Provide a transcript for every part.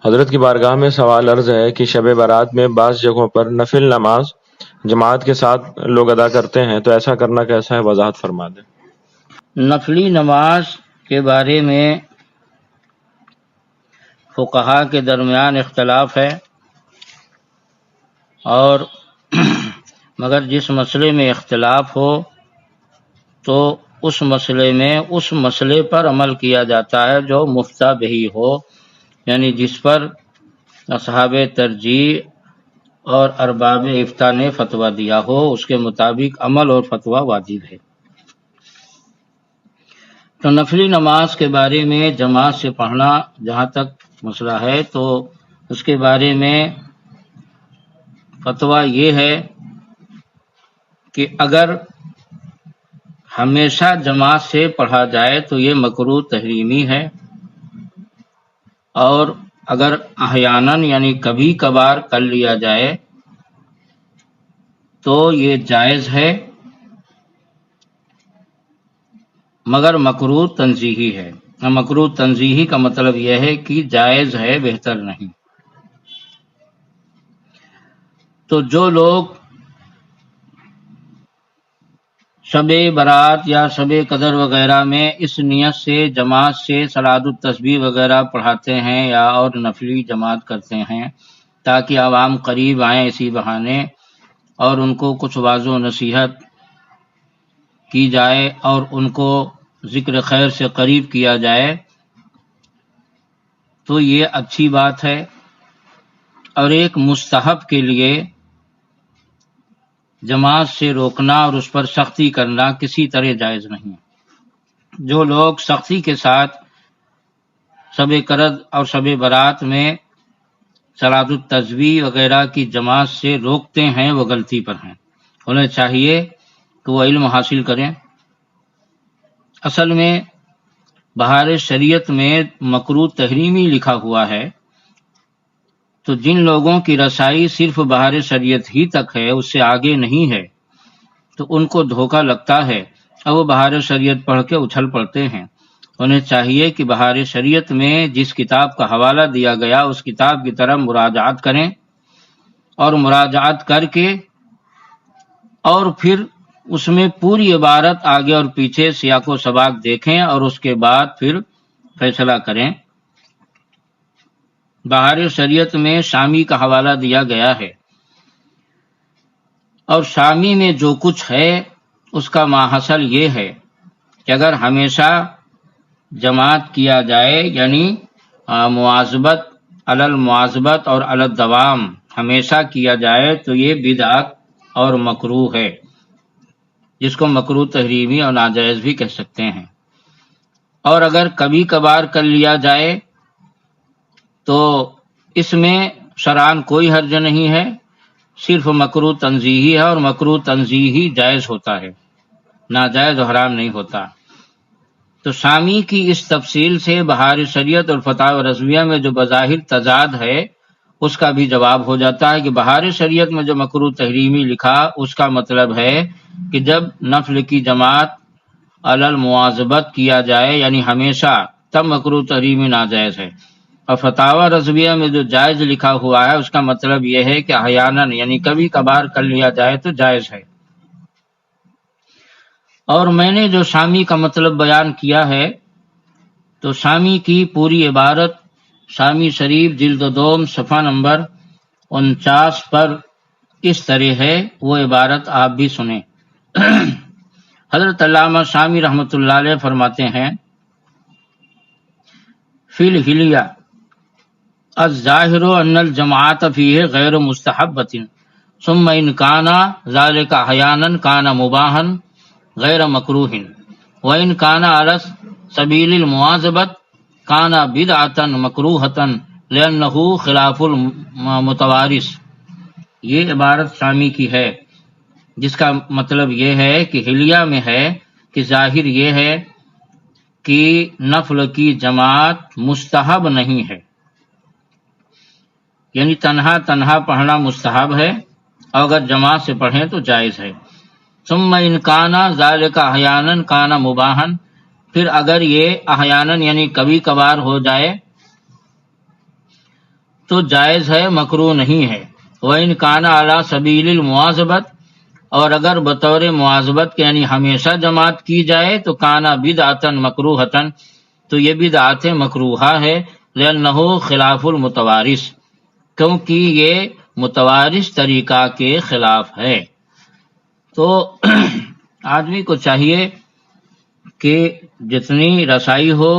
حضرت کی بارگاہ میں سوال عرض ہے کہ شب برات میں بعض جگہوں پر نفل نماز جماعت کے ساتھ لوگ ادا کرتے ہیں، تو ایسا کرنا کیسا ہے؟ وضاحت فرما دیں۔ نفلی نماز کے بارے میں فقہا کے درمیان اختلاف ہے، اور مگر جس مسئلے میں اختلاف ہو تو اس مسئلے پر عمل کیا جاتا ہے جو مفتہ بہی ہو، یعنی جس پر اصحاب ترجیح اور ارباب افتاء نے فتویٰ دیا ہو، اس کے مطابق عمل اور فتویٰ واجب ہے۔ تو نفلی نماز کے بارے میں جماعت سے پڑھنا جہاں تک مسئلہ ہے تو اس کے بارے میں فتویٰ یہ ہے کہ اگر ہمیشہ جماعت سے پڑھا جائے تو یہ مکروہ تحریمی ہے، اور اگر احیاناً یعنی کبھی کبھار کر لیا جائے تو یہ جائز ہے، مگر مکروہ تنزیہی ہے۔ مکروہ تنزیہی کا مطلب یہ ہے کہ جائز ہے، بہتر نہیں۔ تو جو لوگ شب برات یا شب قدر وغیرہ میں اس نیت سے جماعت سے صلاۃ التسبیح وغیرہ پڑھاتے ہیں یا اور نفلی جماعت کرتے ہیں تاکہ عوام قریب آئیں اسی بہانے، اور ان کو کچھ واعظ و نصیحت کی جائے اور ان کو ذکر خیر سے قریب کیا جائے، تو یہ اچھی بات ہے، اور ایک مستحب کے لیے جماعت سے روکنا اور اس پر سختی کرنا کسی طرح جائز نہیں۔ جو لوگ سختی کے ساتھ شب قدر اور شب برات میں صلاۃ التسبیح وغیرہ کی جماعت سے روکتے ہیں وہ غلطی پر ہیں، انہیں چاہیے کہ وہ علم حاصل کریں۔ اصل میں بہار شریعت میں مکروہ تحریمی لکھا ہوا ہے، تو جن لوگوں کی رسائی صرف بہار شریعت ہی تک ہے، اس سے آگے نہیں ہے، تو ان کو دھوکہ لگتا ہے اور وہ بہار شریعت پڑھ کے اچھل پڑتے ہیں۔ انہیں چاہیے کہ بہار شریعت میں جس کتاب کا حوالہ دیا گیا اس کتاب کی طرف مراجعات کریں، اور مراجعات کر کے اور پھر اس میں پوری عبارت آگے اور پیچھے سیاق و سباق دیکھیں اور اس کے بعد پھر فیصلہ کریں۔ بہار شریعت میں شامی کا حوالہ دیا گیا ہے، اور شامی میں جو کچھ ہے اس کا ماحصل یہ ہے کہ اگر ہمیشہ جماعت کیا جائے، یعنی مواظبت علی المواظبت اور علی الدوام ہمیشہ کیا جائے، تو یہ بدعت اور مکروہ ہے، جس کو مکروہ تحریمی اور ناجائز بھی کہہ سکتے ہیں۔ اور اگر کبھی کبھار کر لیا جائے تو اس میں شرعاً کوئی حرج نہیں ہے، صرف مکروہ تنزیہی ہے، اور مکروہ تنزیہی جائز ہوتا ہے، ناجائز و حرام نہیں ہوتا۔ تو شامی کی اس تفصیل سے بہار شریعت اور فتاوی رضویہ میں جو بظاہر تضاد ہے اس کا بھی جواب ہو جاتا ہے کہ بہار شریعت میں جو مکروہ تحریمی لکھا اس کا مطلب ہے کہ جب نفل کی جماعت علی المواظبت کیا جائے یعنی ہمیشہ، تب مکروہ تحریمی ناجائز ہے، اور فتاوی رضویہ میں جو جائز لکھا ہوا ہے اس کا مطلب یہ ہے کہ احیاناً یعنی کبھی کبھار کر لیا جائے تو جائز ہے۔ اور میں نے جو شامی کا مطلب بیان کیا ہے تو شامی کی پوری عبارت شامی شریف جلد دوم صفحہ نمبر 49 پر اس طرح ہے، وہ عبارت آپ بھی سنیں۔ حضرت علامہ شامی رحمۃ اللہ علیہ فرماتے ہیں، فی الحلیہ الظاہر ان الجماعت فیہ غیر مستحبۃ ثم ان کان ذلک احیانا کان مباحا غیر مکروہ وان کان علی سبیل المواظبۃ کان بدعۃ مکروہۃ لانہ خلاف المتوارث۔ یہ عبارت شامی کی ہے، جس کا مطلب یہ ہے کہ حلیہ میں ہے کہ ظاہر یہ ہے کہ نفل کی جماعت مستحب نہیں ہے، یعنی تنہا تنہا پڑھنا مستحب ہے، اور اگر جماعت سے پڑھیں تو جائز ہے۔ ثم ان کان ذلک احیانا کان مباحا، پھر اگر یہ احیانا یعنی کبھی کبھار ہو جائے تو جائز ہے، مکروہ نہیں ہے۔ وَإِنْ كَانَ عَلَى سَبِيلِ الْمُوَاظَبَةِ، اور اگر بطور مواظبت کے یعنی ہمیشہ جماعت کی جائے تو کانا بدعتن مکروہتن، تو یہ بدعت مکروہہ ہے، لأنہ خلاف المتوارث، کیونکہ یہ متوارث طریقہ کے خلاف ہے۔ تو آدمی کو چاہیے کہ جتنی رسائی ہو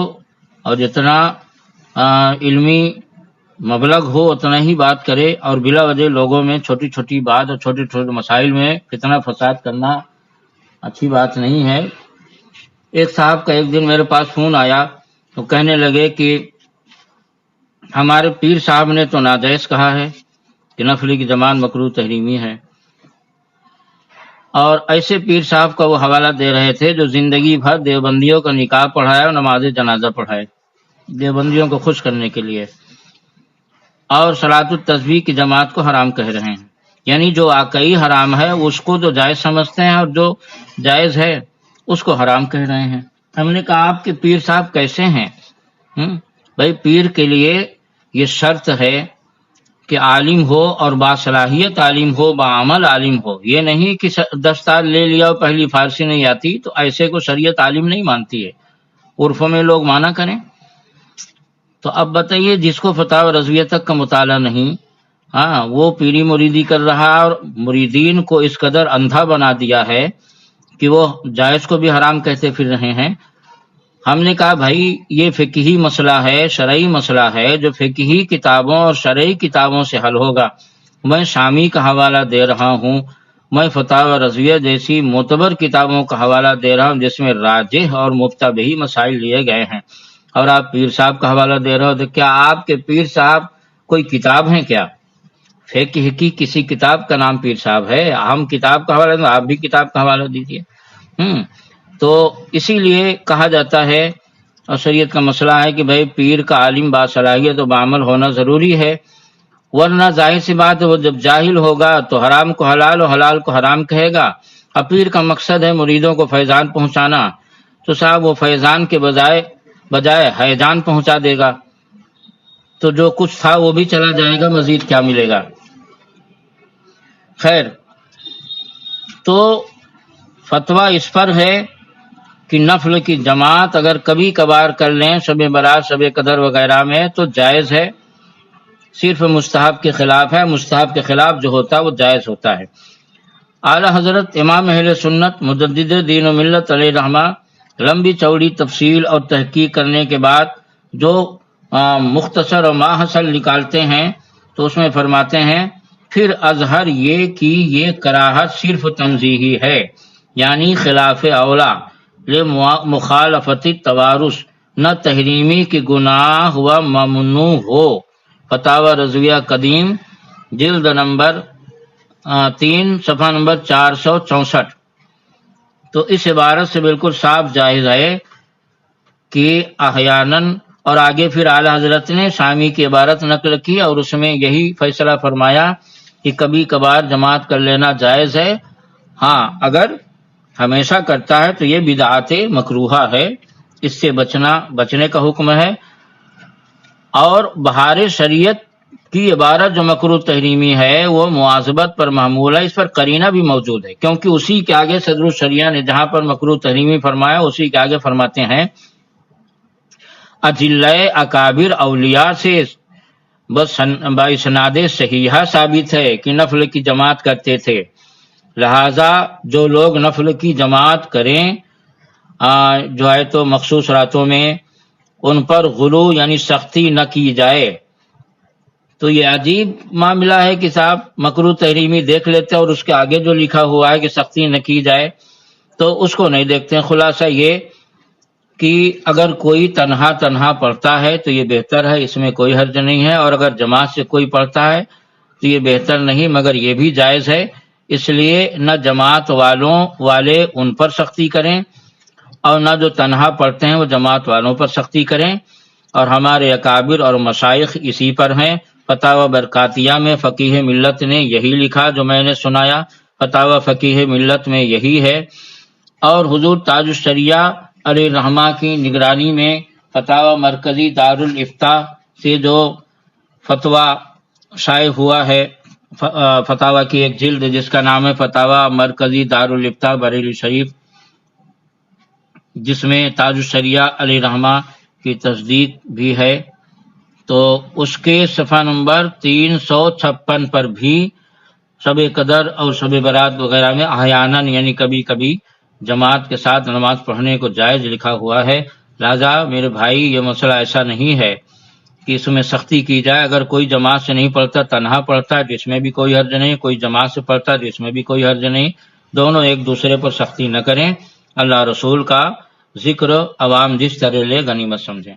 اور جتنا علمی مبلغ ہو اتنا ہی بات کرے، اور بلا وجہ لوگوں میں چھوٹی چھوٹی بات اور چھوٹے چھوٹے مسائل میں فتنہ فساد کرنا اچھی بات نہیں ہے۔ ایک صاحب کا ایک دن میرے پاس فون آیا، تو کہنے لگے کہ ہمارے پیر صاحب نے تو ناجائز کہا ہے کہ نفل کی جماعت مکروہ تحریمی ہے، اور ایسے پیر صاحب کا وہ حوالہ دے رہے تھے جو زندگی بھر دیوبندیوں کا نکاح پڑھایا اور نماز جنازہ پڑھائے دیوبندیوں کو خوش کرنے کے لیے، اور صلاۃ التسبیح کی جماعت کو حرام کہہ رہے ہیں۔ یعنی جو واقعی حرام ہے اس کو تو جائز سمجھتے ہیں، اور جو جائز ہے اس کو حرام کہہ رہے ہیں۔ ہم نے کہا آپ کے پیر صاحب کیسے ہیں؟ بھائی پیر کے لیے یہ شرط ہے کہ عالم ہو اور باصلاحیت عالم ہو، بعمل عالم ہو۔ یہ نہیں کہ 10 سال لے لیا اور پہلی فارسی نہیں آتی تو ایسے کو شریعت عالم نہیں مانتی ہے، عرف میں لوگ مانا کریں۔ تو اب بتائیے جس کو فتاوی رضویہ تک کا مطالعہ نہیں، وہ پیری مریدی کر رہا اور مریدین کو اس قدر اندھا بنا دیا ہے کہ وہ جائز کو بھی حرام کہتے پھر رہے ہیں۔ ہم نے کہا بھائی یہ فقہی مسئلہ ہے، شرعی مسئلہ ہے، جو فقہی کتابوں اور شرعی کتابوں سے حل ہوگا۔ میں شامی کا حوالہ دے رہا ہوں، میں فتاوی رضویہ جیسی معتبر کتابوں کا حوالہ دے رہا ہوں جس میں راجح اور مفتبہی مسائل لیے گئے ہیں، اور آپ پیر صاحب کا حوالہ دے رہے ہو۔ تو کیا آپ کے پیر صاحب کوئی کتاب ہیں کیا؟ فقہ کی کسی کتاب کا نام پیر صاحب ہے؟ ہم کتاب کا حوالہ دیں، آپ بھی کتاب کا حوالہ دیجیے۔ تو اسی لیے کہا جاتا ہے، اور شریعت کا مسئلہ ہے کہ بھائی پیر کا عالم باصلاحیت و بعمل ہونا ضروری ہے، ورنہ ظاہر سی بات ہے وہ جب جاہل ہوگا تو حرام کو حلال اور حلال کو حرام کہے گا۔ اور پیر کا مقصد ہے مریدوں کو فیضان پہنچانا، تو صاحب وہ فیضان کے بجائے حیضان پہنچا دے گا، تو جو کچھ تھا وہ بھی چلا جائے گا، مزید کیا ملے گا۔ خیر، تو فتویٰ اس پر ہے کہ نفل کی جماعت اگر کبھی کبھار کر لیں شب برات، شب قدر وغیرہ میں تو جائز ہے، صرف مستحب کے خلاف ہے، مستحب کے خلاف جو ہوتا ہے وہ جائز ہوتا ہے۔ اعلی حضرت امام اہل سنت مجدد دین و ملت علیہ رحمہ لمبی چوڑی تفصیل اور تحقیق کرنے کے بعد جو مختصر اور ماحصل نکالتے ہیں تو اس میں فرماتے ہیں پھر اظہر یہ کہ یہ کراہت صرف تنزیہی ہے، یعنی خلاف اولا لمخالفت التوارث، نہ تحریمی کی گناہ و ممنوع ہو۔ فتاوی رضویہ قدیم جلد نمبر 3 صفحہ نمبر 464۔ تو اس عبارت سے بالکل صاف جائز ہے کہ احیاناً، اور آگے پھر اعلی حضرت نے شامی کی عبارت نقل کی اور اس میں یہی فیصلہ فرمایا کہ کبھی کبھار جماعت کر لینا جائز ہے، ہاں اگر ہمیشہ کرتا ہے تو یہ بدعت مکروہہ ہے، اس سے بچنے کا حکم ہے۔ اور بہار شریعت کی عبارت جو مکروہ تحریمی ہے وہ مواظبت پر محمول ہے، اس پر قرینہ بھی موجود ہے، کیونکہ اسی کے آگے صدر الشریعہ نے جہاں پر مکروہ تحریمی فرمایا اسی کے آگے فرماتے ہیں اجلۂ اکابر اولیاء سے باسناد صحیحہ ثابت ہے کہ نفل کی جماعت کرتے تھے، لہذا جو لوگ نفل کی جماعت کریں جو ہے تو مخصوص راتوں میں ان پر غلو یعنی سختی نہ کی جائے۔ تو یہ عجیب معاملہ ہے کہ صاحب مکروہ تحریمی دیکھ لیتے اور اس کے آگے جو لکھا ہوا ہے کہ سختی نہ کی جائے تو اس کو نہیں دیکھتے۔ خلاصہ یہ کہ اگر کوئی تنہا پڑھتا ہے تو یہ بہتر ہے، اس میں کوئی حرج نہیں ہے، اور اگر جماعت سے کوئی پڑھتا ہے تو یہ بہتر نہیں مگر یہ بھی جائز ہے۔ اس لیے نہ جماعت والے ان پر سختی کریں اور نہ جو تنہا پڑھتے ہیں وہ جماعت والوں پر سختی کریں، اور ہمارے اکابر اور مشائخ اسی پر ہیں۔ فتاوی برکاتیہ میں فقیہ ملت نے یہی لکھا جو میں نے سنایا، فتاوی فقیہ ملت میں یہی ہے، اور حضور تاج الشریعہ علیہ رحمہ کی نگرانی میں فتاوی مرکزی دارالافتاء سے جو فتویٰ شائع ہوا ہے، فتاوی کی ایک جلد جس کا نام ہے فتاوی مرکزی دارالافتاء بریلی شریف، جس میں تاج الشریعہ علی رحمہ کی تصدیق بھی ہے، تو اس کے صفحہ نمبر 356 پر بھی شب قدر اور شب برات وغیرہ میں احیاناً یعنی کبھی کبھی جماعت کے ساتھ نماز پڑھنے کو جائز لکھا ہوا ہے۔ لہذا میرے بھائی یہ مسئلہ ایسا نہیں ہے کہ اس میں سختی کی جائے، اگر کوئی جماعت سے نہیں پڑھتا، تنہا پڑھتا ہے تو اس میں بھی کوئی حرج نہیں، کوئی جماعت سے پڑھتا ہے تو اس میں بھی کوئی حرج نہیں، دونوں ایک دوسرے پر سختی نہ کریں، اللہ رسول کا ذکر عوام جس طرح لے غنیمت سمجھیں۔